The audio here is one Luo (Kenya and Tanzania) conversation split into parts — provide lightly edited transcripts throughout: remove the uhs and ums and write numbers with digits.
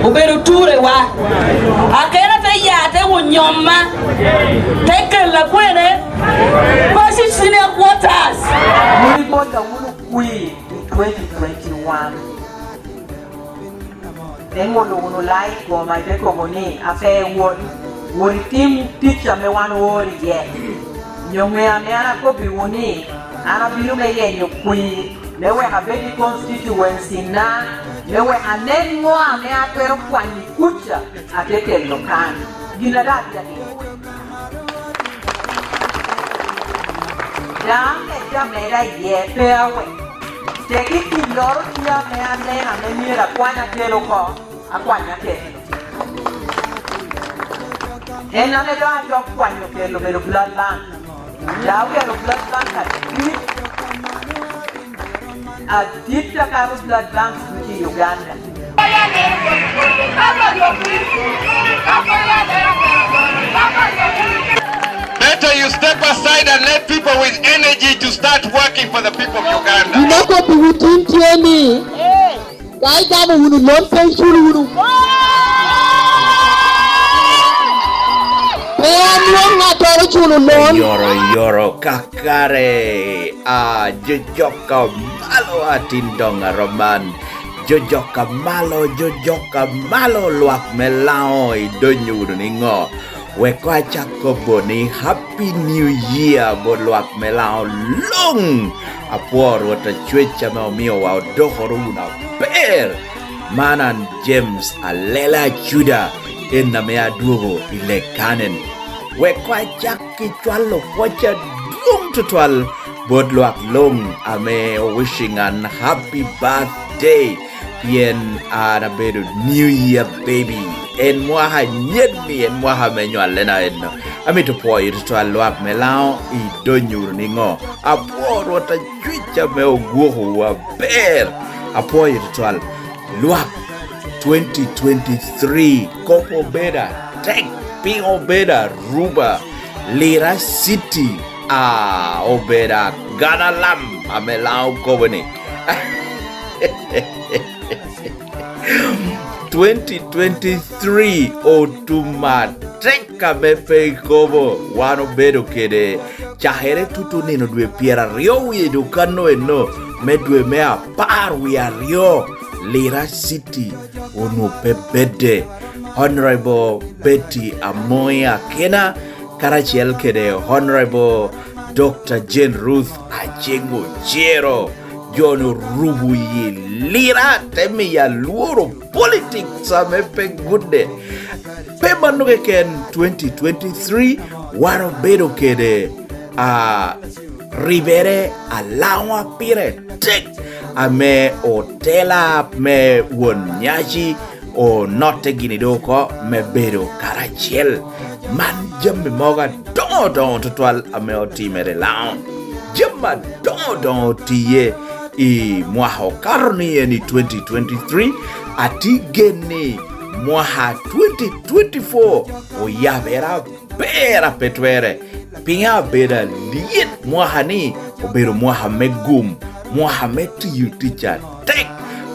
Uberuture wa akera te yate wunyoma teke la kwene basi sine quarters muri moja wulu kwi 2021 tengo no lai ko mai te ko ni afe won team teacher me wan wori ye nyome ana ko bi woni ana bilu me ye nyokwi lewe habedi constituency na lewe anengo ame apero kwani kucha ateke lokani gina dati ya jamera ye pewe teki kiloro kia me anena me mira kwanya kelo ko akwanya kelo ena me do ajo kwanya kelo me bloodline ya we bloodline a deep blood bank in Uganda. Better you step aside and let people with energy to start working for the people of Uganda. You know what we think to me? Why don't we learn from school? Yoro kakare jojoka malo atindonga roman jojoka malo luak melao idonyudu ningo wekwa chako ni happy new year bo luak melao long Apua wata chwecha maomio wa dohoro una per manan James alela juda ena mea duogo ile kanen wekwa chaki chwalo pocha dum tutwal bodluak long ame wishing an happy birthday pien arabedu new year baby en mwaha nyedni en mwaha menyo alena en ami to po irtwal luak melao I donyur ningo Apua rota chwicha me oguho wa ber Apua irtwal luak 2023 Kopo Beda Tek Ping Obeda Ruba Lira City Obeda Ghana Lam Amelao Kobani 2023 Otuma Teka Mepe Kobo Wano Bedo Kede Chahere tutu nino dwe piera rio Wiedu kano eno Medwe mea par wia rio Lira City Ono Pebede Honorable Betty Amoya Kena Karachiel Kede Honorable Dr. Jane Ruth Ajengo Jero John Rubuyi Lira Temi ya Luoro Politics Amepe Gude Pema nuke ken 2023 Wano bedo kede Ribere Alawa Pire Tek Ame Otela Me Wonyaji O note ginidoko me bedo Karachiel man jambe moga don tutwal ame oti mere laon jamba don tiye I mwaho karni ni 2023 ati geni mwaha 2024 o yabera bera petwere pinga beda liet mwaha ni o bedo mwaha megum mwaha meti teacher tek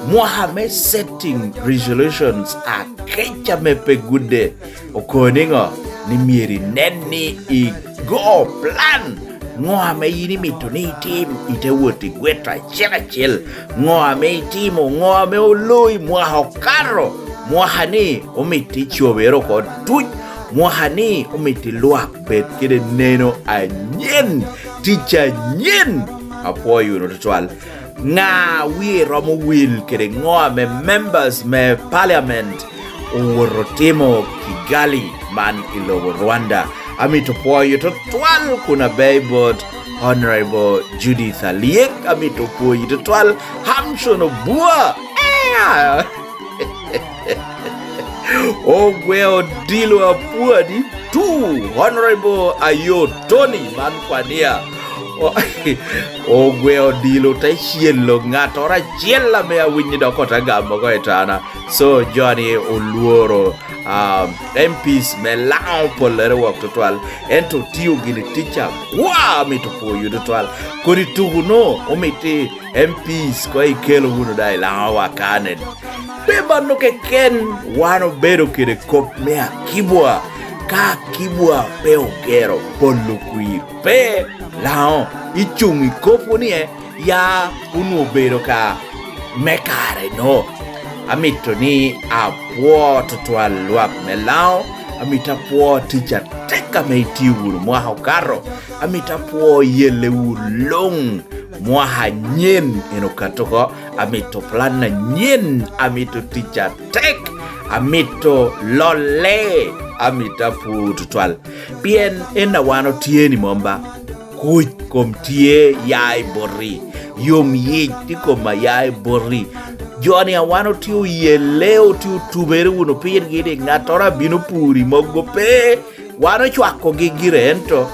Mohammed setting resolutions a kecha mepe gude okoningo ni mieri neni I go plan Mohammed yini mituni team ite woti gweta chel Mohammed timo Mohammed oloi Mohakaro Mohani omiti chobero ko tuj Mohani omiti luak bet kide neno a nyen teacher nyen Apua yuno tutual nga we romo will kere ngoa me members me parliament urotimo Kigali man ilo Rwanda amito po yuto twal kuna baybot Honorable Judith Aliek amito po yuto twal hamshono bua Ogwe Odilo Apua di 2 Honorable Ayo Tony Manquania. Ogwe Odilo ta chielo ng'ato rachiel me awinyi dokota gamo go etana. So Johnny Oluoro MPs me lao polere wak total ento tiyo gini teacher wa mito po yudo total kodi tuguno omiti MPs kwa ikelo hunu dai lao wakanen beba nuke ken wano bedo kide kop mea kibwa ka kibwa pe ogero polukuir pe lao ichungi kopo nie ya unu bedo ka mekare no amito ni Apua total luak melao amita po teacher teka meiti wuru mwaha karo amita po yele long mwaha nyen enokatoko amito plan na nyen amito teacher tek amito lole amita po total bien ena wano tieni momba kuj kom tie yai bori yom yej tiko ma yai bori Johnny awano tiu yeleo tiu tubere uno pir gide ngatora binu puri mogo pe wano chwako gigirento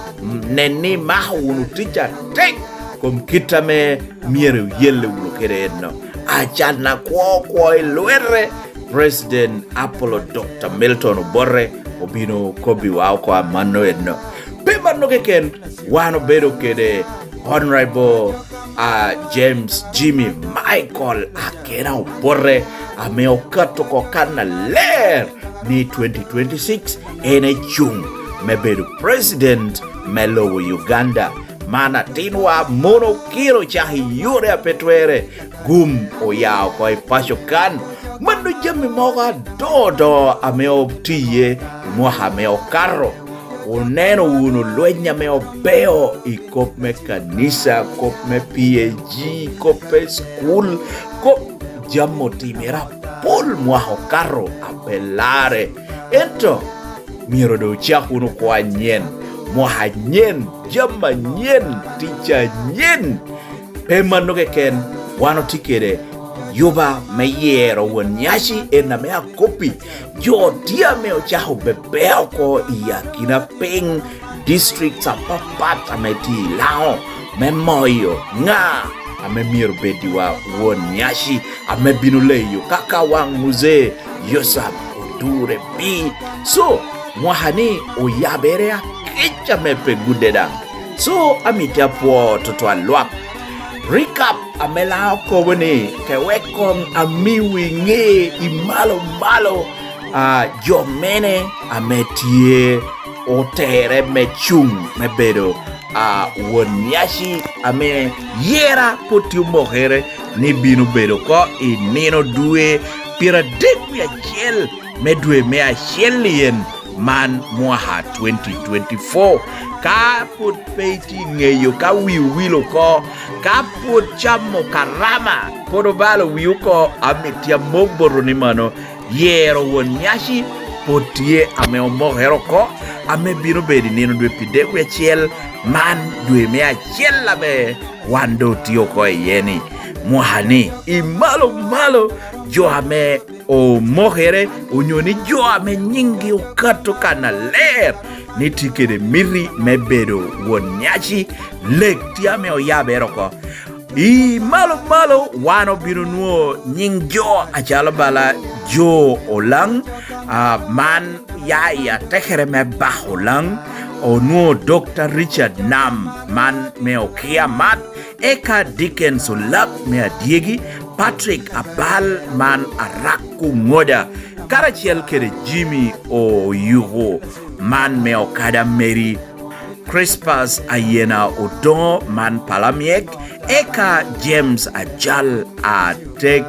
neni maha uno teacher tek kom kitame miere yele uno kereno achana kwa iluere President Apollo Dr. Milton Oborre obino kobi wao kwa mano eno pema no keken wano bedo kede Honorable James Jimmy Michael Akena Oborre ameokato kwa kana ler ni 2026 ene chung mebedu President Melo Uganda mana tinwa mono kiro chahi yure apetwere gum oyao kwa ipasho kan manu jami moga dodo ameoptiye mwaha meokaro uneno uno luenya meo beo ikop me kanisa kop me PAG kop me school kop jamo timera pol mwaho karo apelare ento miro do chakuno kwa nyen mwaha nyen jama nyen ticha nyen pemano ken wano tikere yuba meyero wonyashi ena mea kopi yo dia meo chaho bebeo ko iya kina ping district apapat ameti lao memoyo nga ame miro bedi wa wonyashi ame binuleyo kaka wang muze yosab odure bi so mwahani oyaberea kicha mepe gudedang so amitia po totwa luak recap amelao kowene ke welcome amiwi nge imalo malo jomene ametie otere mechung mebedo wonyashi ame yera potiu mohere ni binu bedo ko inino due pira deku ya chel medue mea shelien man mwaha 2024 ka put peiti ngeyo ka wiwilo ko ka put chamo karama podo balo wiuko ametia mogboro ni mano yero wonyashi potie ame omohero ko ame bino bedi nino dwe pide kwe chiel man dwe mea chiel labe wando tiyo ko yeni mwahani imalo malo jo ame o mohere unyoni jo ame nyingi ukato kana ler nitikede miri mebedo wonyashi lek tiame o yabero ko I malo wano bino nuo nying jo achala bala jo olang man ya tekere me baholang o nuo Dr. Richard Nam man me okia mat eka Dickens ulap me adiegi Patrick Abal man araku ngoda karachiel kere Jimmy o yuho man me okada Mary Crispus Ayena Odon man palamiek eka James Ajal Atek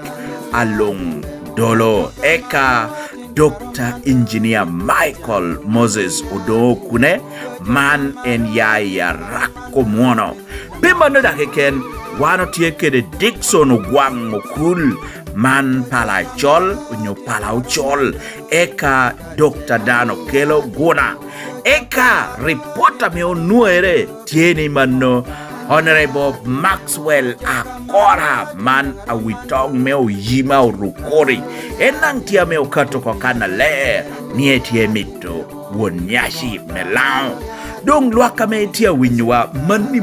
Along Dolo eka Dr. Engineer Michael Moses Odon Kune man en ya rako mwono pemba no dakeken wano tieke de Dixon Wang Mokul man palachol unyo palachol eka Dr. Dano Kelo Guna eka reporter me onuere tieni mano Honorable Maxwell Akora man awitong meo yima urukori enang tia meo kato kwa kana le nietie mito wonyashi melao dong luaka me tia winywa mani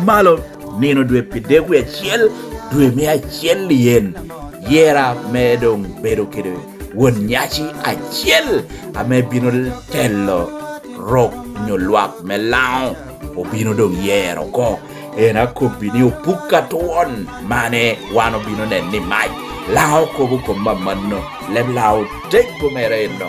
malo nino dwe pidegu ya chiel dwe mea chiel lien yera me dong bedo kede wonyashi a chiel ame bino tello rok nyoluak melao obino dong yero ko ena kobini upuka tuon mane wano bino ni mai lao ko bu mamano leb lao tek bu merendo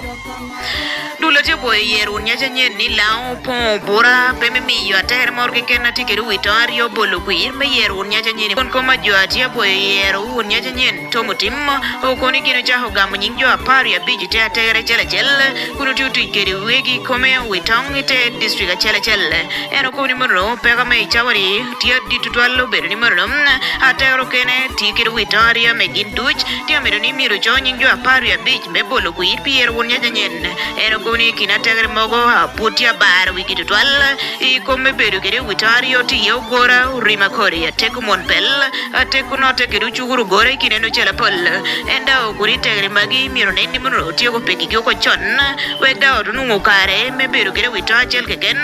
Dula je boy yeru nya janye ni lao po bora pe mi yo ater mor ke ken ati ke witario bolo kuir me yeru nya janye ni kon koma jo ati boy yeru nya janye to mutim o koni gino ja ho gam nyin jo apari abiji te atere chele kunu tu ke wegi kome witong ite district chele eno koni moro pe ga me chawari tia di tutwalo be ni moro atero kene ti ke witario me ginduch tia me ni miro jo nyin jo apari abiji me bolo kuir pi yeru nya janye eno kuni kina tegre mogo putia bar wiki tutwal I come beru kere witario ti yo gora urima kori ateku monpel ateku no tekeru chuguru gore kineno chela pol enda okuri tegre magi miro neni muno ti ko peki ko chon weda odunu kare me beru kere witachel keken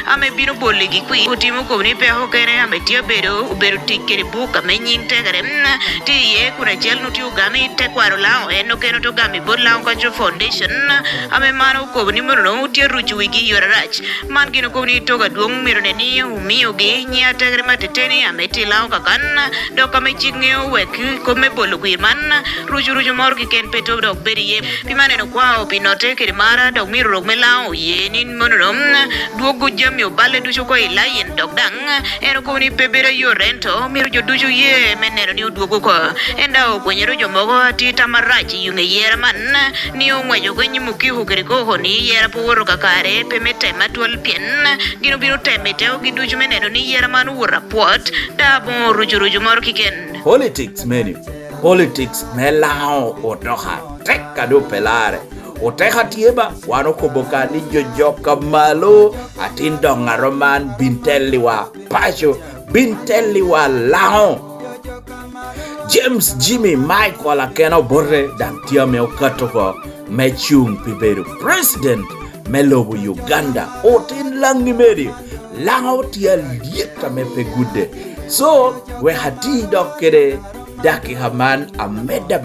ame bino boligi kui utimu ko ni pe ho kere ame ti beru tikere buka menyin tegre ti ye kuna chel no ti ugami te kwaro lao eno keno to gami bolla ko foundation ame mano ko ni muno ti ruchu wigi yorach man gino ko ni to ga duong miro ne ni umio ge nya tegre mateteni ame ti lao kakan do kame chingeo wek ko me bolo kui man ruju mor ki ken peto do berie pimane no kwao pinote kere mara do miro me lao ye ni muno duogo jamio bale du ko ila yen dog dang eno ko ni pebere yo rento miro jo duju ye menero ni duogo ko enda o kwenyero jo mogo ati tamarachi yunge yera man ni o mwejo kwenye mukihu kere ko ni yera poro kakare pemete matwal pien gino bino temete o giduju menero ni yera man ura pot dabo ruju mor kiken politics menu politics melao otoha teka do pelare Oteka tieba wano koboka ni jojoka malo atindo ngaroman binteliwa pasho binteliwa lao James Jimmy Michael akeno borre dan tiame okatoko mechung piberu president melobo Uganda otin langi meri lao tia lieta mepegude so we hati dokere daki haman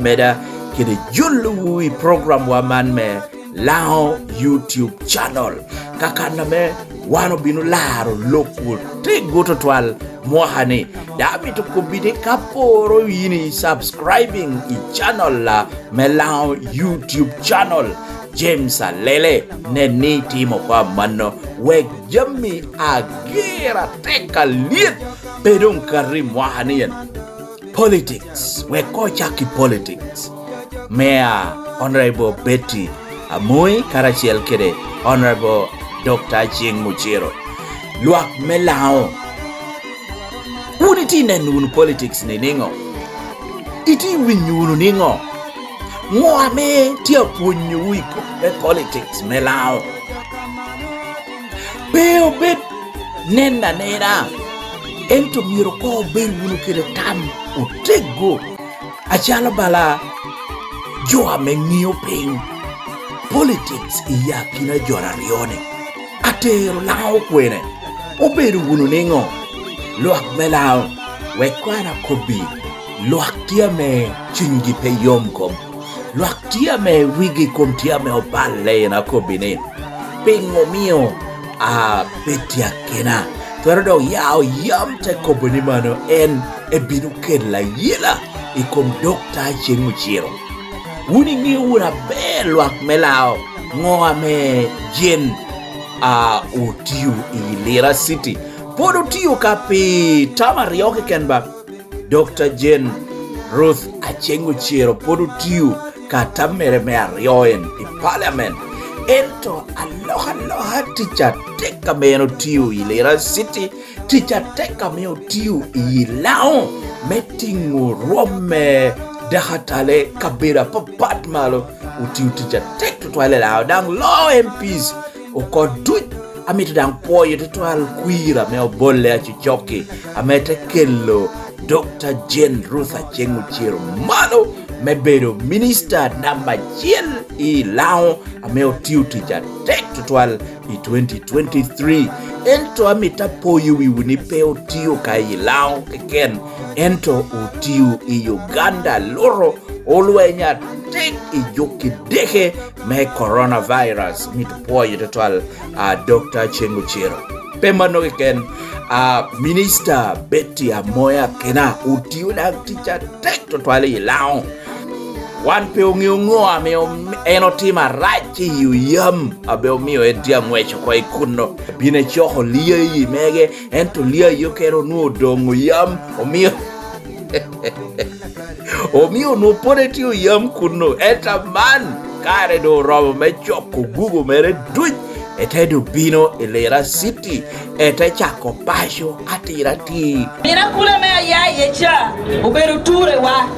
meda kede julu program wa man me lao YouTube channel kakana me wano binu laro loku te goto twal mohane dami to kubide kaporo yini subscribing I channel la me lao YouTube channel James Alele neni timo kwa mano we jami agira teka liet pedong karim mohane politics we kochaki politics Mayor Honorable Betty Amui Karachiel Kede Honorable Dr. Ching Muchiro Luak Melao Uniti nenun politics ni ningo Iti winyunu ningo Mwame tia punyu wiko politics melao Beo bet nenda Ento miroko wunu kede tam utego Achala bala Joa mengio ping politics iya kina jora rione atero lao kwene oberu wunu ningo luak melao wekwana kobi luak tia me chingi pe yom kom luak tia me wigi kom tia me opale na kobi ne pingo mio betia kena Pero yao yam te kobuni mano en ebinu kedla yela ikom Dr. Ching Muchiro Wuni ngi ura belwak melao ngoa me jen utiu I Lira City Podo tiu kapi tamarioke kenba Dr. Jen Ruth Acheng Muchiro Podo tiu katamere me arioen I parliament Ento aloha ticha teka meno tiu I Lira City Ticha teka meno tiu I lao metingu rome Dahatale kabira papat malo uti ticha tek to twale lao dang law MPs o ko duit amit dang poyo to twal kwira me obolle achichoki amete kello Dr. Jane Ruth Achengu Chiro malo mebedo minister number chiel I lao ameo tiu tija tek tutwal I 2023 ento amita poyo wiwuni peo tiu ka I lao keken ento utiu I Uganda loro olwenya tek I joki deke me coronavirus mitu poyo tutwal Dr. Achengu Chiro pemano keken minister Betty Amoya kena utiu na tija tek tutwal I lao wan pe ongiungo ameo enotima rachi yuyam abeo mio edia mwecho kwa ikuno bine choho liya yi mege ento liya yokero nuo dongo yam omio no pone tiyo yam kuno eta man kare do robo mechoko gugu mere duj etedu bino elera city ete chako pasho atirati Mina kule mea ya yecha uberu ture wa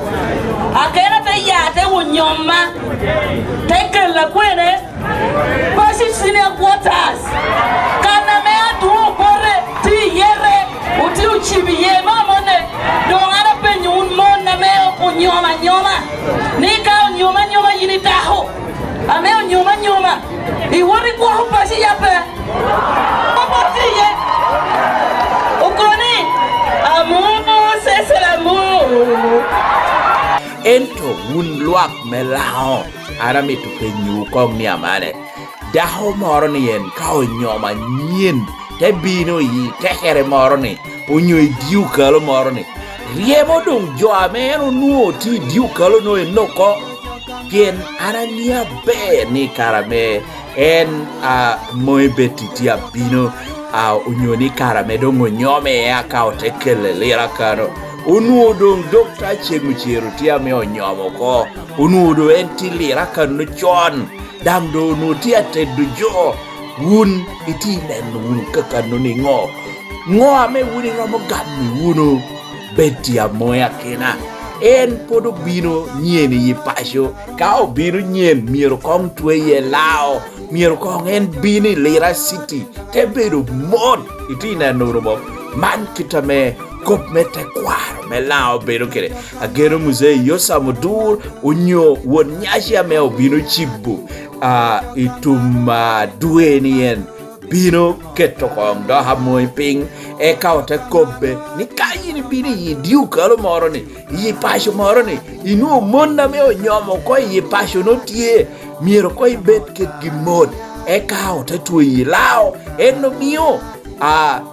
akera te ya te unyoma teke la kwene pasi sine quarters kana mea tu bore ti yere uti uchibi ye mamone dongara penyu unmona mea unyoma nika unyoma yini taho ame unyoma iwori kwa hupasi yape papati ye ukoni amumu seselamu ento un luak melao arami to penyu kong ni amane daho moro ni yen kao nyoma nyen te bino yi te here moro ni unyo diu kalo moro ni riemo dong jo ameno nuo ti diu kalo no enoko pien arania be ni karame en moy betitia bino unyo ni karame dong nyome ya kao te kele lira kano unudo Dr. Achengu Chiro tia me onyomo ko unudo enti lira kanu chon damdo nu tia tedu jo un iti nen kakanu ni ngo ame wuni romo gamni uno Betty Amoya kena en podo bino nyeni yi pasho kao bino nyen miero kong twe ye lao miero kong en bini lira city tebedo mod iti nen romo man kitame kop mete kwaro me lao bedo kere agero muzee yosa mudur unyo won nyasha me obino chibu ituma duenien bino keto kong do hamoy ping e kaote kobe ni kayi ni bini yi diu kalo moro ni yi pasho moro ni inu monna me onyomo ko yi pasho no tie miero ko ibet ket gimod e kaote tu yi lao eno mio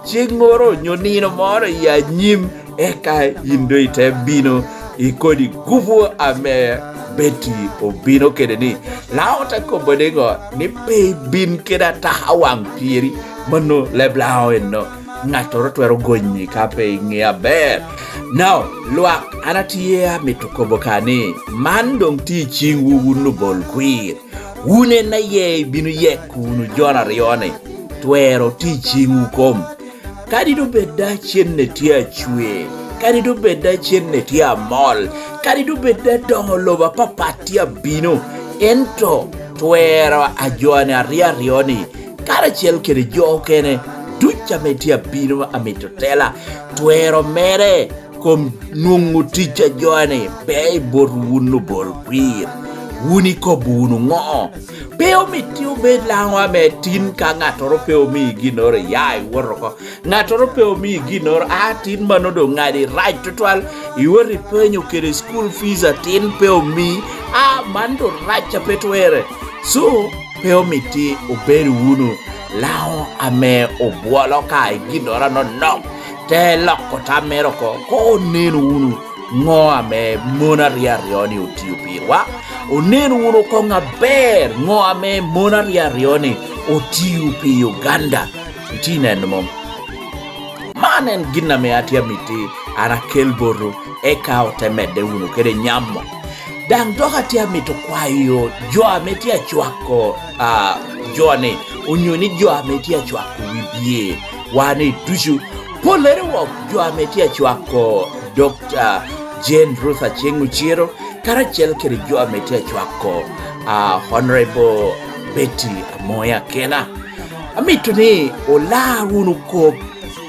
chingoro nyonino moro ya nyim eka indo ite bino ikodi gufu ame Betty obino kede ni laota ko bodengo ni pe bin keda tahawang piri mano leblao eno ngatoro twero gonyi kape ngia ber now luak anatia mitokobokani mandong ti chingu wunu bol kwir wune na ye binu ye kunu jona rione twero ti chingu kom kadi do beda chenne tia chwe kadi do beda chenne tia mol kadi do beda dongo loba papatia bino ento twero ajone aria rioni kara chel kere jo kene ducha metia bino amitotela twero mere kom nungu ticha jone bei borunu bolpir wuni ko bunu ngo peo mitiu be langwa metin ka ngatoro peo mi ginore yai woroko ngatoro peo mi ginor atin manodo ngadi right total iwori penyo kere school fees atin peo mi mando racha petwere so peo miti oberi wunu lao ame obwalo ka ginora no te loko tamero ko nenu wunu ngo ame mona riarioni utiu pirwa onenu uno konga ber ngo ame mona riarioni utiu pi Uganda itina nmo manen ginna me atia miti ara kelboru eka otemede uno kede nyamo dang doka tia mito kwayo jo ametia chwako jone unyoni jo ametia chwako wibie wane dushu polere wok jo ametia chwako Dr. Jane Ruth Achengu Chiro karachel kere jo ametia chwako Honorable Betty Amoya kena Amito ni Olaro unu kop.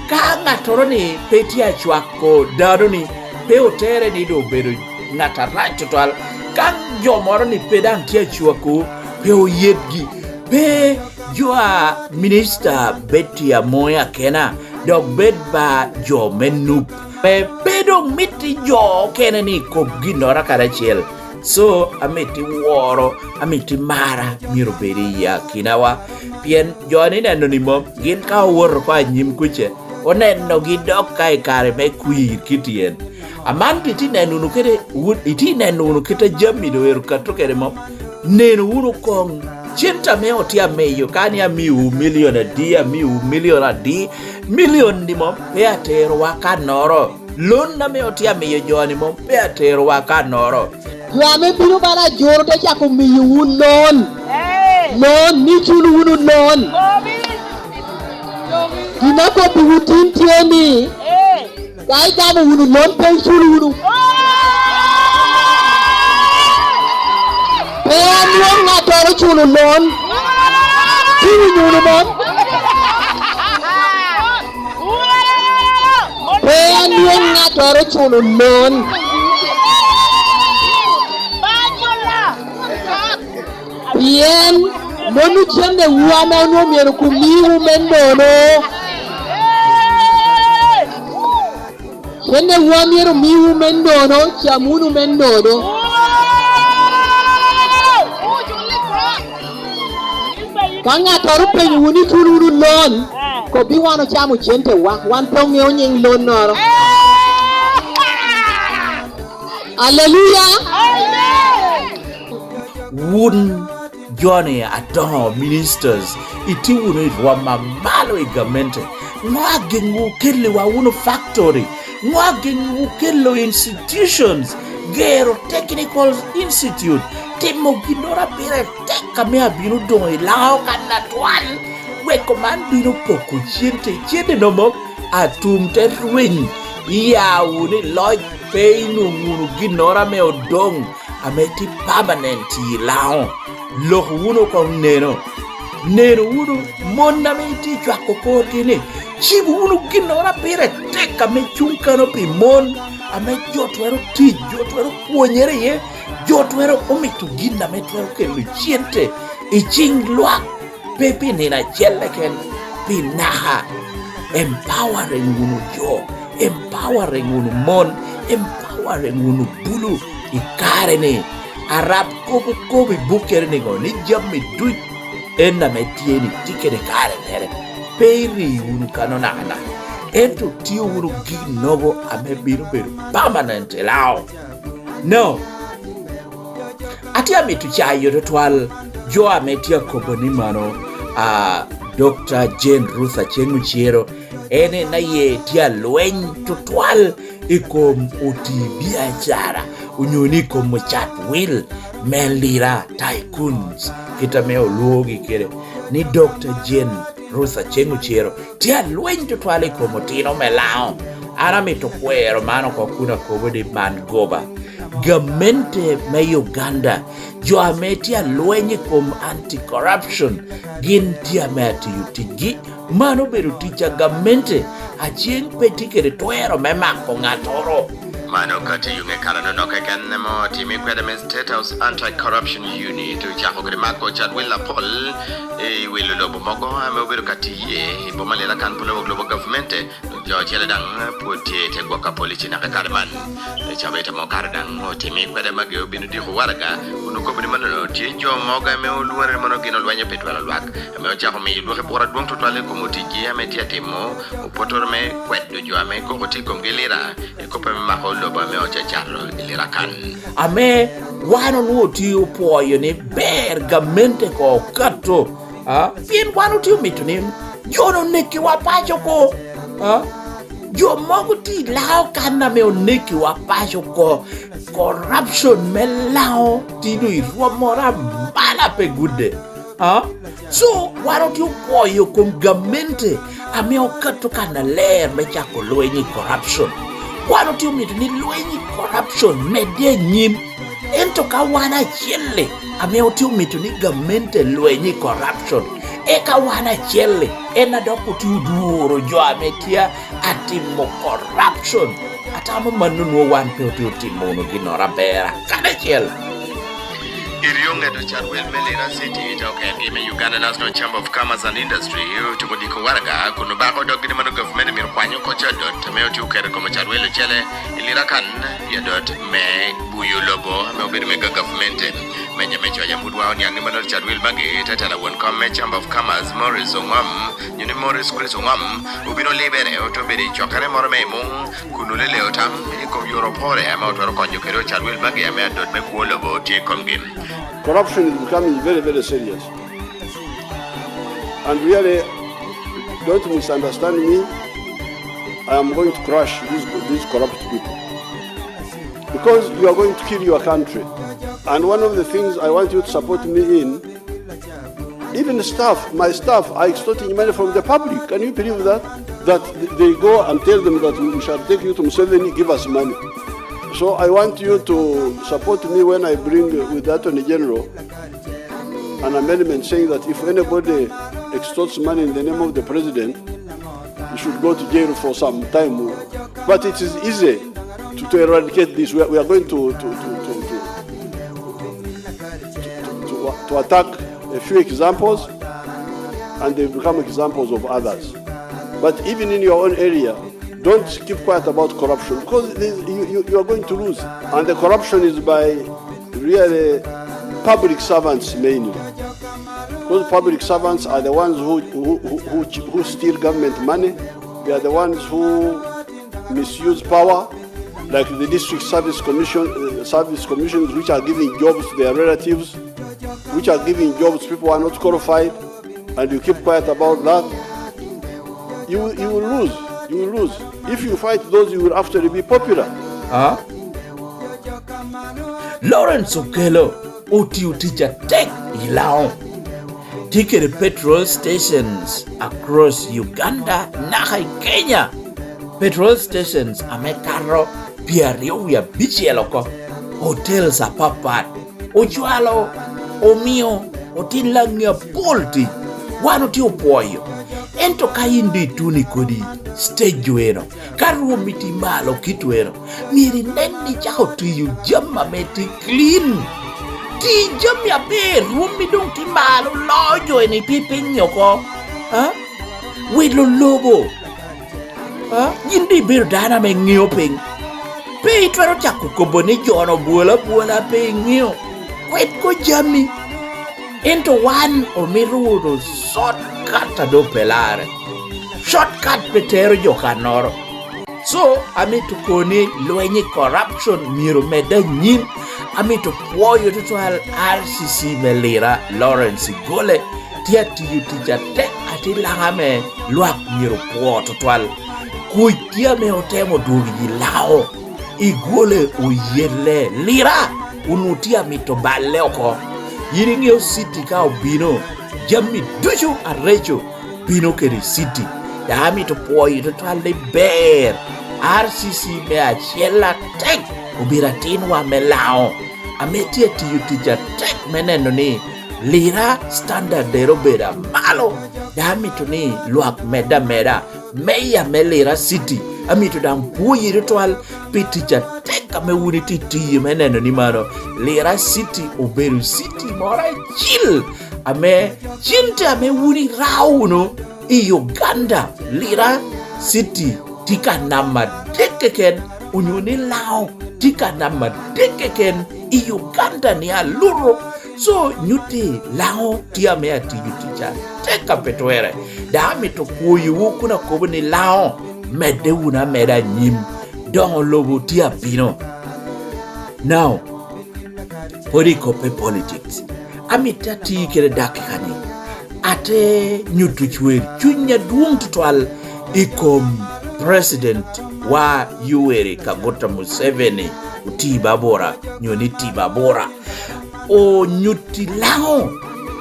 Ka ng'atoro ni peti achwako dado ni pe otere ni do bedo ng'ata rach total. Ka jomoro ni pe dang ti achwako pe oyedgi. Pe joa minister Betty Amoya Kena dog bed ba jo menup. Pe pedo miti jo kene ni kop ginora karachiel. So amiti woro, amiti mara miro beri ya kinawa. Pien joni neno ni mo gin ka woro pa nyim kuche. Oneno gidok kai kare me kuir kitien. Aman iti neno nukere iti neno nukete jami do eru katokere mo. Neno unu kong chinta me otia meyo kani ya miu milion adi milion ni mo pe atero waka noro. Lon na me otia meyo joni mo pe atero waka noro. Yame biro bana joro te chako miyu non. Non ni chulu unu non. Dina ko biwutin tieni. Kai kama unu non pe chulu unu. Pe anuang ngatoro chulu non. Chulu unu non. Pe anuang ngatoro chulu non. Bien, monu chende uama no miero kumiu mendono. Chende uama miero miu mendono, chamunu mendono. Kanga toru penyu uni tuluru non, ko biwano chamu chente wan ponge onyeng lon noro. Hallelujah. Wun Johnny adon ministers iti wunu roma malo igamente ngwagengu kele wa wunu factory ngwagengu kele institutions gero technical institute temo ginora pere teka me abinu don ilao kana twan we command binu poko chiente no mo atum terwin ya wuni loj peinu wunu ginora me odong ameti permanent ilao loh wuno kong neno wuno monna meti chwako kotini chibu wuno ginora pire teka me chunkano pi mon ame jotwero tij jotwero puonyere ye jotwero omitu ginna me twero kelo chiente iching lwa pepi nina chelle ken pinaha empowering wuno jo empowering wuno mon empowering wuno bulu ikare ni Arab kobi bukere ni go ni jammi duit enna metieni tikere kare nere peri unu kanona ana ento ti unu ginogo ame biru permanent lao no atia mitu chayo to twal jo ametia koboni mano Dr. Jane Ruth Achengu Chiero ene na ye tia lwen to twal ikom otibia chara unyoni kom chat will melira tycoons kita meo luogi kere ni Dr. Jane Ruth Achengu Chiero tia lwen to twal ikom otino melao ara mito kwero mano kwa kuna kobodi mangoba gamente me Uganda jo ametia lwenye kom anti-corruption gin tia meti utigi mano beru ticha gamente achieng petikere twero me mako ngatoro Mano kati yunge karano noke kanemo timi kweda me State House Anti-Corruption Unit uchako grimako chadwila Paul wilu lobo mogo ame ubiru kati ye ipomalila kanpulo global government jo chele dang puti te gwaka polichi na kakarman chabeta mokar dang timi kweda mage ubinu di huwaraga unukobini mano tie jo moga ame uluware mano gino lwanya petwala lwak ame uchako me iluwe pora duong tutwale kumutiji ame tia timo upotore me kwedu jo ame kukoti kumgilira ikope me mako loba me ocha charlo ilirakan ame wano nuoti upoyo ni ber gamente ko kato pien wano ti umituni jono neki wapacho ko jo mogu ti lao kana me oneki wapacho ko corruption me lao ti du irwamora mbala pe gude so wano ti upoyo kum gamente ame okato kana ler me chako lwenyi corruption wano ti umito ni lwenyi corruption medie nyim ento kawana chelle ame otiu mitu ni government lwenyi corruption e kawana chelle ena doko tiu duro jo ametia atimo corruption atamo manunu wan pe otiu timo no ginora bera kana chelle Irionge do Charwell Melira City to Kemi Uganda National Chamber of Commerce and Industry to go diko warga kuno ba odo gidi mano government mi kwanyo ko chadot me otu kere ko Charwell chele ilira kan ya dot me buyo lobo me obedo me government menye mecho ya mudwa oni ani mano Charwell bagi tatala won come Chamber of Commerce Morris Ongam nyuni Morris Chris Ongam ubino libere oto bedi chokare moro me mung kuno lele otam ko Europore ama oto konyo kero Charwell bagi ame dot me buyo lobo tie komgim. Corruption is becoming very, very serious. And really, don't misunderstand me. I am going to crush these corrupt people. Because you are going to kill your country. And one of the things I want you to support me in, even my staff are extorting money from the public. Can you believe that? That they go and tell them that we shall take you to Museveni, give us money. So I want you to support me when I bring with the Attorney General an amendment saying that if anybody extorts money in the name of the President, he should go to jail for some time. But it is easy to eradicate this. We are going to attack a few examples, and they become examples of others. But even in your own area, don't keep quiet about corruption, because you are going to lose. And the corruption is by really public servants mainly. Because public servants are the ones who steal government money. They are the ones who misuse power, like the district service commissions, which are giving jobs to their relatives, which are giving jobs to people who are not qualified, and you keep quiet about that. You will lose. You will lose. If you fight those, you will after be popular. Lawrence Okelo, Otiu teacher, take Ilao. Ticket petrol stations across Uganda, Nahai, Kenya. Petrol stations, Amekaro, Piario, Bichieloko, hotels are papat, Ojualo, Omio, Otinlangia, Polti, Wanotio Poyo, Ento Kayindi Tuni Kodi. Stage weno karu miti malo kitu weno miri neni chao tu yu jama meti clean ti jam ya be rumi dong ti malo lojo eni pipin yoko wilo lobo yindi bir dana me ngio ping pe itwero chaku koboni jono buola pe ngio wet ko jami into one omirudo sort kata do pelare shortcut petero jokanoro. So ami to koni lwenye corruption miro meda nyim ami to poyo tutual RCC Melira Lawrence Gole tia tiyu tija tek ati langame luak miro po tutual kuitia me otemo dugi lao igole uyele lira unutia mito baleoko yiringio city kao bino jami duju arejo bino keri city Dami to poy to tali bear RCC me a chela tek ubiratin wa melao ametia tiyutija tek meneno ni lira standard dero beda malo dami to ni luak meda meya melira city ami to dam puyi ritual pitija tek ame uniti tiyi meneno ni mano lira city uberu city mora chill ame chinta ame uni rauno I Uganda lira city tika nama dekeken unyuni lao tika nama dekeken I Uganda ni aluro so nyuti lao tia mea tiyuticha teka petwere dami to kuyu kuna kobuni lao mede una meda nyim don lobo tia pino. Now political politics amita tikere dakikani ate nyutuchwe chunya duong tutwal ikom president wa Yoweri Kaguta Museveni utiba bora nyoni tiba bora o nyuti lao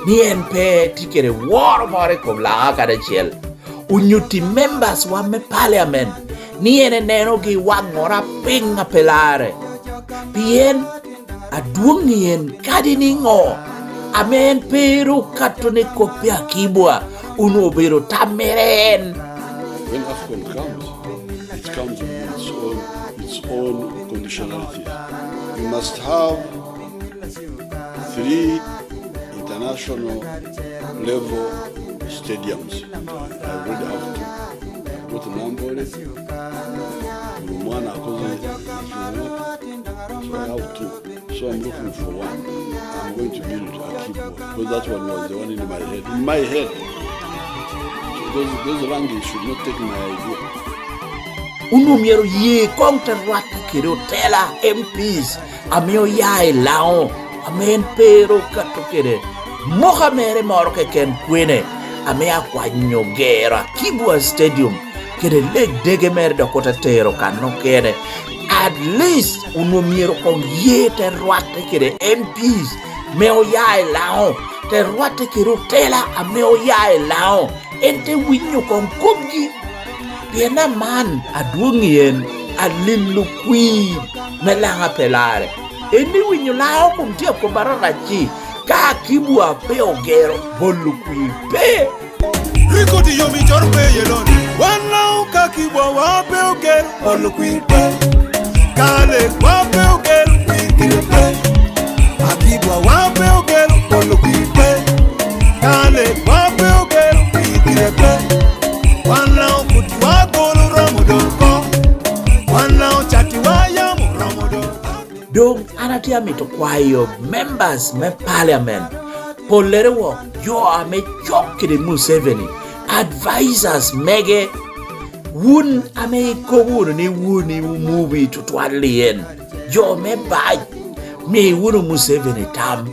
ni enpe tikere war more kom la kada chel unyuti members wa me parliament ni ene neno gi wangora pinga pelare bien aduongien kadiningo amen pero katone kopia kibwa uno bero tameren. When AFCON comes, it comes with its own conditionalities. You must have 3 international level stadiums. I already have 2. I've got a number on it. One, so I have 2. So I'm looking for 1. I'm going to build a keyboard because that one was the one in my head. In my head. So those languages should not take my idea. Uno miero ye kontra rata kiro tela MPs ameo yae lao amen pero katokere moha mere moro ke ken kwene amea kwa nyogera Kibwa Stadium kere leg dege mere Dakota tero kano kere at least uno miero kong ye te rata kere MPs meo yae lao te rata kiro tela ameo yae lao ente winyo kong kubgi Piena man aduongien alimlukwi melanga pelare. Eni winyo lao kumtia kubararachi ka Kibwa pe ogero bolukwi pe. Rikodi yomi chorpe yelon wana ka Kibwa wa pe ogero bolukwi pe. Kale wa pe ogero kwikire pe. Akibwa wa pe ogero bolukwi pe. Kale wa pe ogero kwikire pe. Wana kuti wa golu ramodoko Wana chati wa yamu ramodoko Dong anatia mito kwa yo members me parliament polere wo yo ame chokide Museveni advisors mege wun ame kowunu ni wuni movie tutwadlien yo me baj me wunu Museveni tam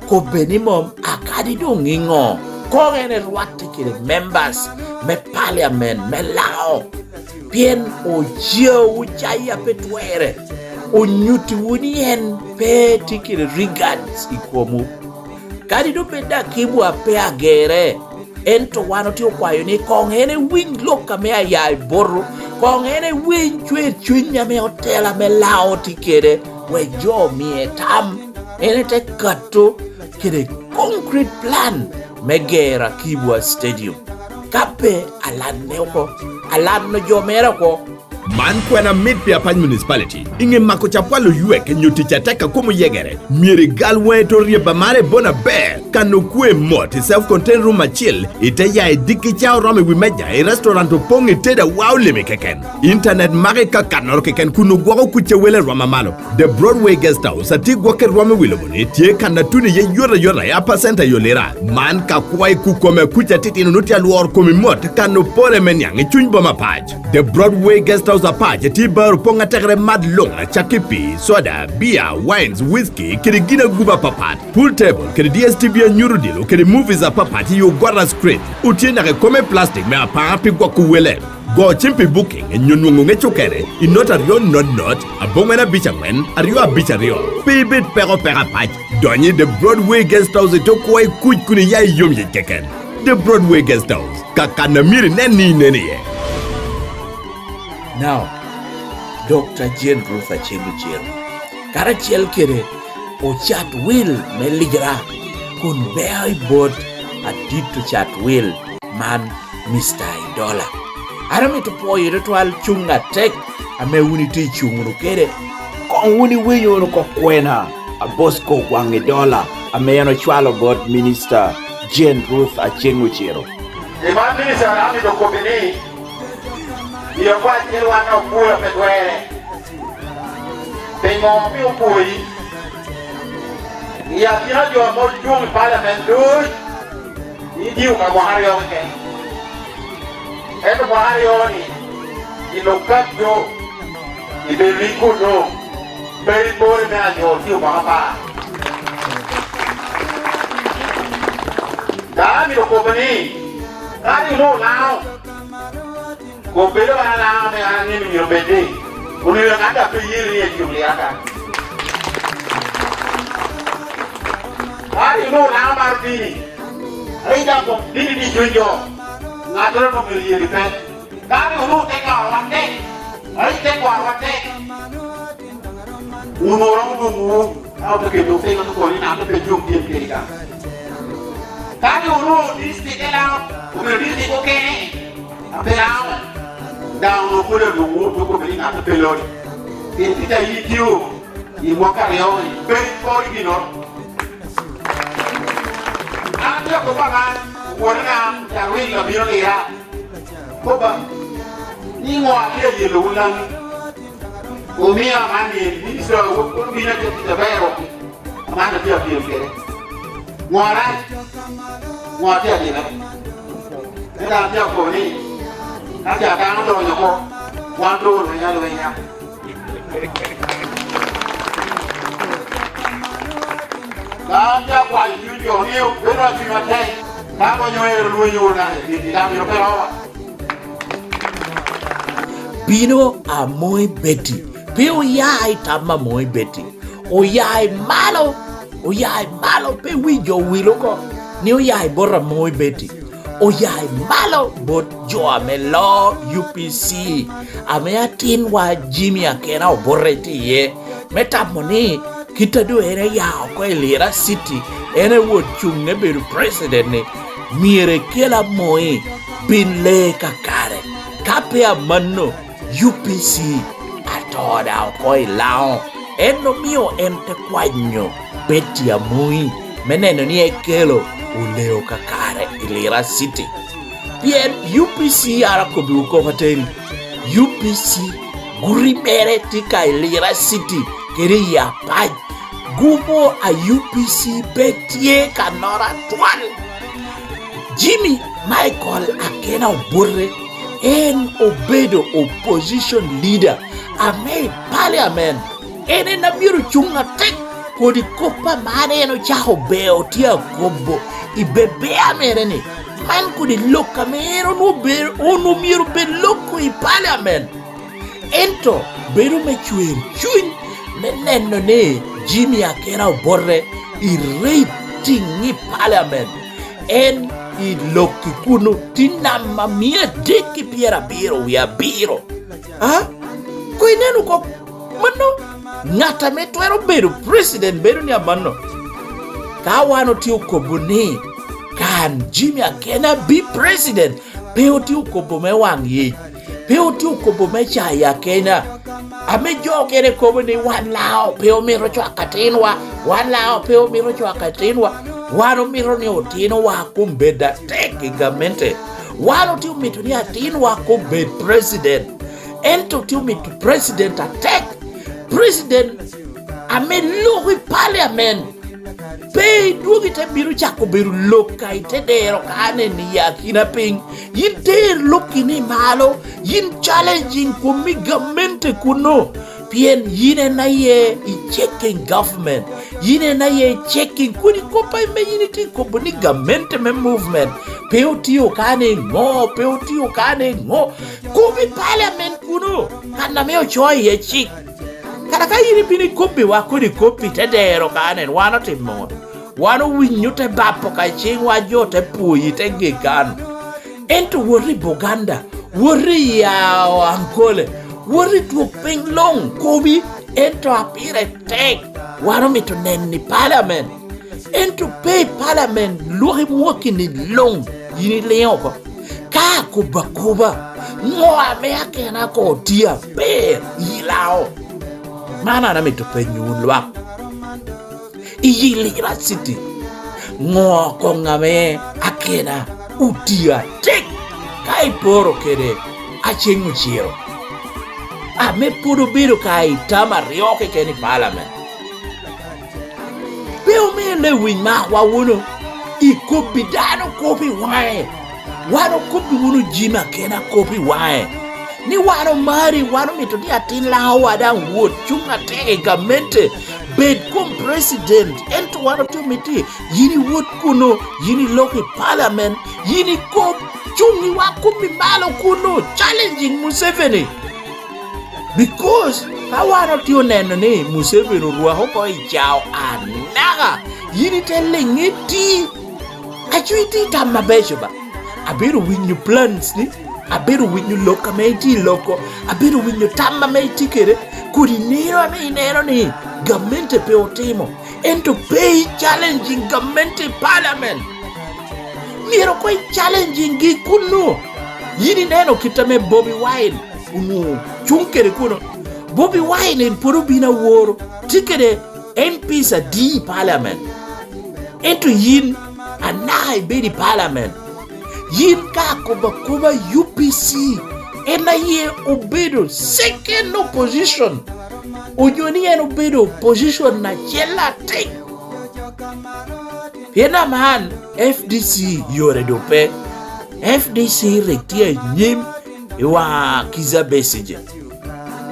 ko benimom akadi dong ingo kongene rwate kide members me parliament me lao bien o jio uchaya petwere o nyuti wunien pe tikire regards ikomu kadi do beda Kibwa pe agere ento wano ti okwayo ni kongene wing loka me ayai boru kongene wing chwinya me hotela me lao tikire we jo mi etam enete kato kire concrete plan megera Kibwa Stadium kape alan no jomera ko Man kwena midpia pan municipality inge mako chapwalo yuek nyuti chateka kumu yegere miere galwe to rieba mare bona bear kano kue mot self-contained room achil ite ya ediki chao rame wimeja restaurant pongi teda wow limi keken internet mare kakanor keken kunu gwako kuche wele rama malo the Broadway guest house ati gwake rame wilomoni tie kanda tuni ye yora ya pasenta yolera man kakwai kukome kucha titi nunuti aluor kumi mot kano pore menyang chunjbo mapaj the Broadway guest house apache tiba ponga tegre madlonga chakipi soda beer wines whiskey kirigina guba papat pool table kiri DSTV nyurudilo kiri movies apapat yo guarda screen utiena ke come plastic me apa pigwa kuwele go chimpi booking nyunungu ngechokere inota rio not abongena bicha Ngwen ario bicha rio pibit pero pach donyi the Broadway guest house to kwai kuni ya yomye keken the Broadway guest house kakana miri neni ye. Now, Dr. Jane Ruth Achegbuchero, Karachiel kere, o chat will me ligra, kun bear board a did to chat will, man, Mr. Idola. Arame to po yere to al chunga tek, a me unity chunguru kere, kong uni wiyo no kokwena, a bosco wang Idola, a me ano chwalo board minister, Jane Ruth Achegbuchero. The man minister Ami do Kobini, iyo kwa chile wana upua petwele pengo mi upui iya kina jo mo jung parliament duj idi uma mohari onke eto mohari oni ilokat jo ibeliku jo beri bore me ajo ti uma pa dami do kobani dami no lao ko belo ala me ani mi obede uni la kata pe yiri ye juliaka ari no la martini ai da ko di jujo ngadro no mi yiri pe kami unu te ka wate ai te kwa wate unu ro unu auto ke do fe ko ni na to pe jom bien ke ka ka yo no district la o me district ko ke apela da no ko le do mo ko ni na to pe lo ni ti ta yi ki o i mo ka yo pe ko ni no a yo ko ba wona ya wi la bi no ya ko ba ni mo a ke ye lo lan o mi a mani ni so ko bi na ke ta ba ro ma na ti a bi ke mo ra mo ti a ni na da ti a ko ni a ja ka no do ko wan do no ya lo ya da ja kwa yu yo ni o be na ti ma tai ta ko nyo e lu yo na ti da mi ro pe ro Bino a moi beti. Pio yai tama moi beti. O yai malo pe wijo wiloko. Ni o yai bora moi beti. O yai malo bot jo amelo UPC. Ame atin wa Jimmy akena o boreti ye. Meta moni kita do ere yao ko Elira City. Ene wo chunge beru president ne. Mire kela moi bin le kakare. Kapea mano UPC atoda koi lao eno mio ente kwanyo beti ya mui meneno ni ekelo uleo kakare Elira City bien UPC arako biuko hotel UPC guri mere tika Elira City kiri ya paj gumo a UPC betie kanora twal Jimmy Michael akena ubure en obedo opposition leader ame parliament ene na miru chunga tek kodi kopa mane no chaho beo tia gobo ibebe amereni man kodi loka mero no ber ono miru be loko I parliament ento beru me chuin meneno ne Jimmy akera borre I rating ni parliament en I loki kuno tinama mia deki piera biro ya biro ha ko inenu ko mano ngata metwero beru president beru ni amano ka wano ti ukobuni kan Jimmy akena be president peo ti ukobo me wangi peo ti ukobo me chaya kena ame jokere kobo ni wanlao peo miro chwakatinwa wanlao peo miro chwakatinwa wano miro ni otino wa kumbeda teki gamente wano ti umito ni atino wa kumbed president ento ti umito president attack president ame logi parliament pe duogi te biru chako biru loka ite dero kane ni yakina ping yin der loki ni malo yin challenging kumi gamente kuno pien yine na ye I checking government yine na ye checking kuni kopa me yine ti kopuni gamente me movement peotio kane ngo kubi parliament kuno kana me ochoi ye chik kada ka yini bini kopi wa kuni kopi te dero kane wano timo wano winyu te bapo ka ching wa jote puyi te gigan ento wori Buganda wori ya ankole wori tu ping long kobi ento apire tek wano mito nenni parliament ento pay parliament lohi mwoki ni long yini leoko ka kuba ngoa me akena ko tia pe ilao mana na mito penyu lwak Elira City ngoa ko ngame akena utia tek kai poro kere achengu chiro ame puro biro kai tama rioke keni parliament peo mele wima wa wuno I kopi dano kopi wae wano kopi wuno jima kena kopi wae ni wano mari wano mitodi atin lao wadan wood chunga tege gamente bed kom president ento wano tu miti yini wood kuno yini loki parliament yini kop chungi wakumi malo kuno challenging Museveni because kawano tiyo neno ni Museveni ruwa hoko ichao anaga yini tele ngiti achuiti tamabejo ba abiru winyu plans ni abiru winyu loka meiti loko abiru winyu tama meiti kere kudi nero me inero ni gamente pe otimo ento pay challenging gamente parliament miro koi challenging gi kuno yini neno kitame Bobby Wine unu chunkere kuno Bobby Wine in puru bina woro tikere MP sa di parliament ento yin anai be di parliament yin ka kuba UPC ena ye obedo second opposition onyoni en obedo position na chela te yena man FDC yore dope FDC rektia nyim iwa Kiza Besije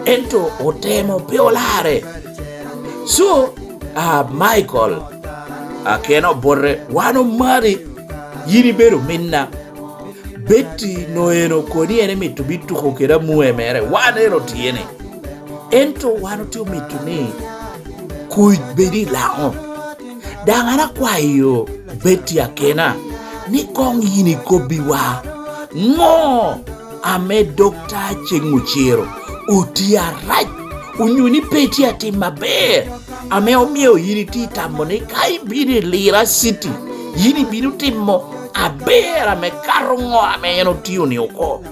ento otemo peolare so Michael keno borre wano mari yiri bedo minna Betty no eno kodi ene mitu bitu kokera muemere wane ero tiene ento wano tiu mitu ni kuj bedi lao dangana kwa iyo Betty akena ni kong yini kobiwa ngo ame dokta chenguchero utia raj unyuni peti ati maber ame omio yini ti tambone kai bini lira city yini binu timo abera me karungo ame yeno tiyo ni uko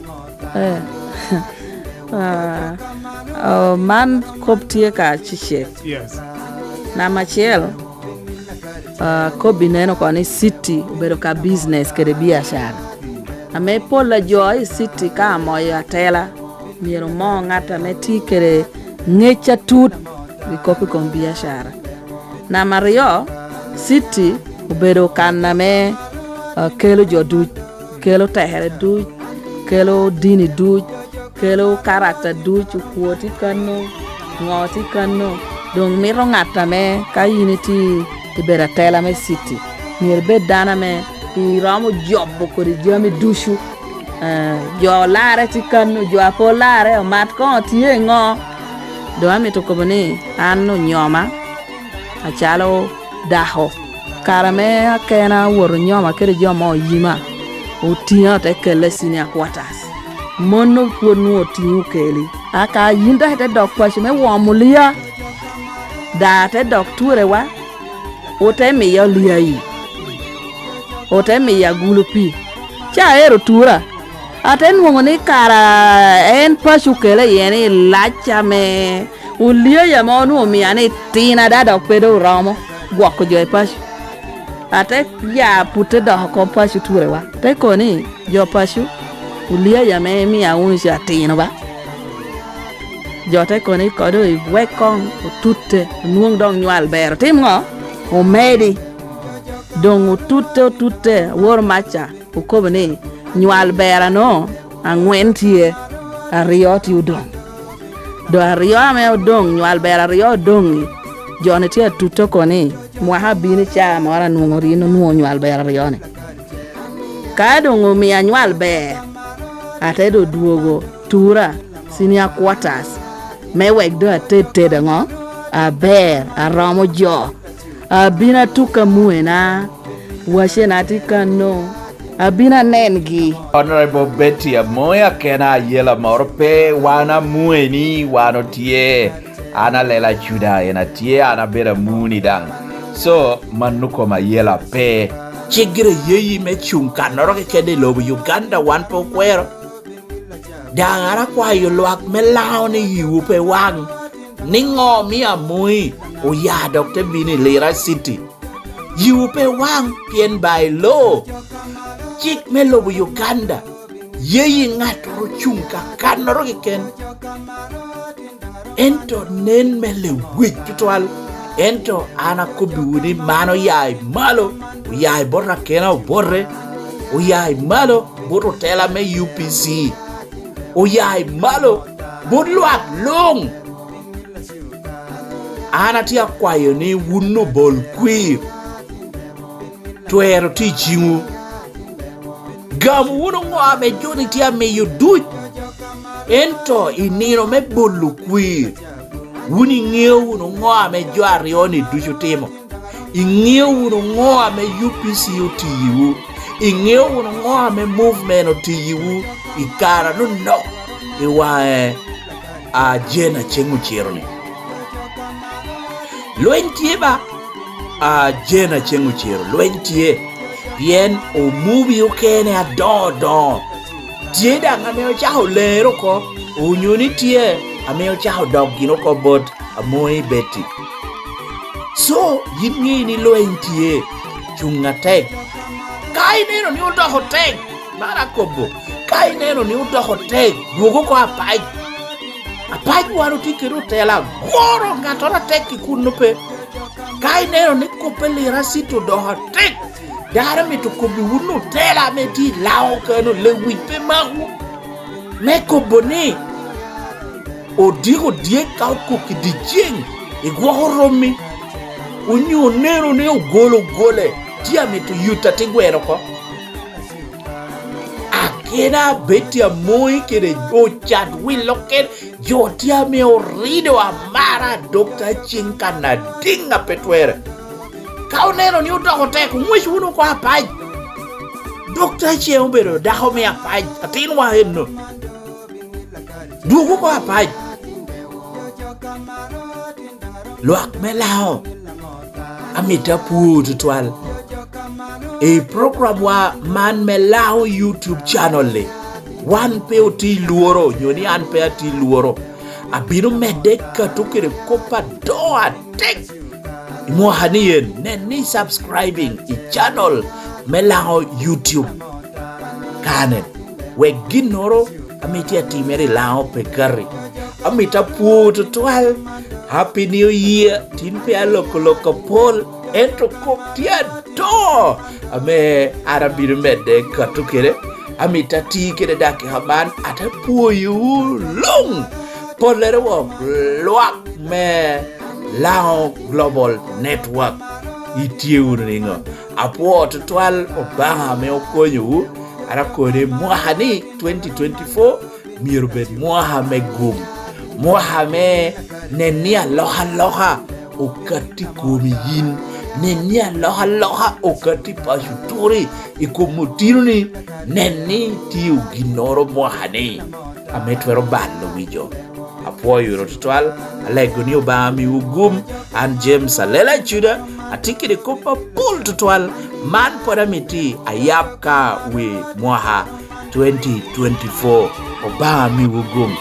man koptie ka chishe Yes. na machiel kobi neno kwa ni city ubero ka business kere biashara ame pola joy city ka moyo atela miero mo ngata meti kere ngecha tut bikopi kon biashara na mario city ubero kana me kelo jodu kelo tehere du kelo dini du kelo karakter du chukuoti kano ngoti kano dong miro ngata me kayiniti ibera tela me city mirbe dana me iramo jobbo ko di jami dushu jo lare ti kano jo apolare o mat ko tie ngo do ami to ko bani anno nyoma achalo daho karame akena wor nyoma kere jomo yima otia te kele sini akwatas mono ponu otiu keli aka yinda te dok kwashi me womulia da te dok ture wa ote mi yo liai ote mi ya gulupi cha ero tura aten wongo ni kara en pashu kele yeni lacha me ulia ya monu mi ani tina da dok pedo ramo gwako jo pashu ate ya pute da ko pashu ture wa te koni jo pashu ulia ya me mi ya unsha tina ba jo te koni kodo i wekong tutte nuong dong nyal ber tim ngo o medi dong tutte wor macha ko bani nyal ber no Ngwen tie ario ti udong do ario ame udong nyal ber ario dongi jone tie tutte koni mwa bini cha mara nuong rino nuong nyal ber ario ne ka dongo mi nyal ber ate do duogo tura senior quarters me wek do atete dango a ber a ramo jo abina tuka muena washe natikano abina nengi Honorable Betty Amoya kena yela morpe wana mueni wano tie ana lela chuda ena tie ana bera muni dang so manuko ma yela pe chigire yeyi me chunka noroke kede lobo Uganda wan po kwero dangara kwa yo luak me lao ni yupe wang ningo mi amui o ya Dr. Bini Lira City yupe wang pien by law chik me lobo Uganda yeyi ngato chunka kanoro ken ento nen me le wik tutwal ento ana kubiwuni mano yai malo yai borra kena borre o yai malo boro tela me UPC o yai malo bodluak long ana tia kwayo ni wuno bol kwi twero ti chingu gam wuno ngo me joni tia me yudu ento iniro me bolu kwi wuni ngeo wuno ngo me jwari oni dushu timo ingeo wuno ngo me UPC utiyu ingeo wuno ngo me movement utiyu ikara no iwa jena chengu chironi luentie ba jena chengu chiro luentie bien o movie okene adodo tie danga me chaho lero ko unyuni tie ame chaho dog gino ko bot amoi beti so yingi ni luentie chunga tek kai neno ni udo hotek mara kobo kai neno ni udo hotek duogo ko apai waro tikiru tela goro ngatora teki kunupe kai neno ni kopeli rasito do hotek dara mi to kobi wunu tela meti lao kano le wipe mahu me kobone odigo die kau kuki di jeng igwahoromi unyu neno ni ugolo gole tia mi to yuta tigwero ko akena betia moi kere o chat wiloken yo tia mi orido amara Dr. Chinka na dinga petwere kau neno ni uta hotek mwisho uno kwa apai Dr. Che umbero daho me apai atin wa henno dugu kwa apai luak melao amita pu tutwal e program wa man melao YouTube channel le wan pe oti luoro nyoni an pe ati luoro abino medeka tukere kopa doa tek mo hanien neni subscribing i channel melao YouTube kanen we ginoro amiti atimere lao pe kari amita pu tutwal happy new year tin pe aloko pol entro koptia do ame arabir mede katukere amita tikere dake haban atapuyu long polere wo loak me lao global network itiu ringo Apua tutwal obanga me okonyu arakore mwahani 2024 mirbet mwahame gum mwahame nenia loha okati komiyin nenia loha okati pasuturi ikomutiruni neni tiu ginoro mwahani ametwero balo wijo Apua yuro tutwal alego ni obami ugum and James alela juda atiki de kopa pul tutwal man paramiti ayapka we mwaha 2024 obami ugum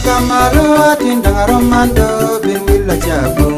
Kamaru tindang romando bin willa jabu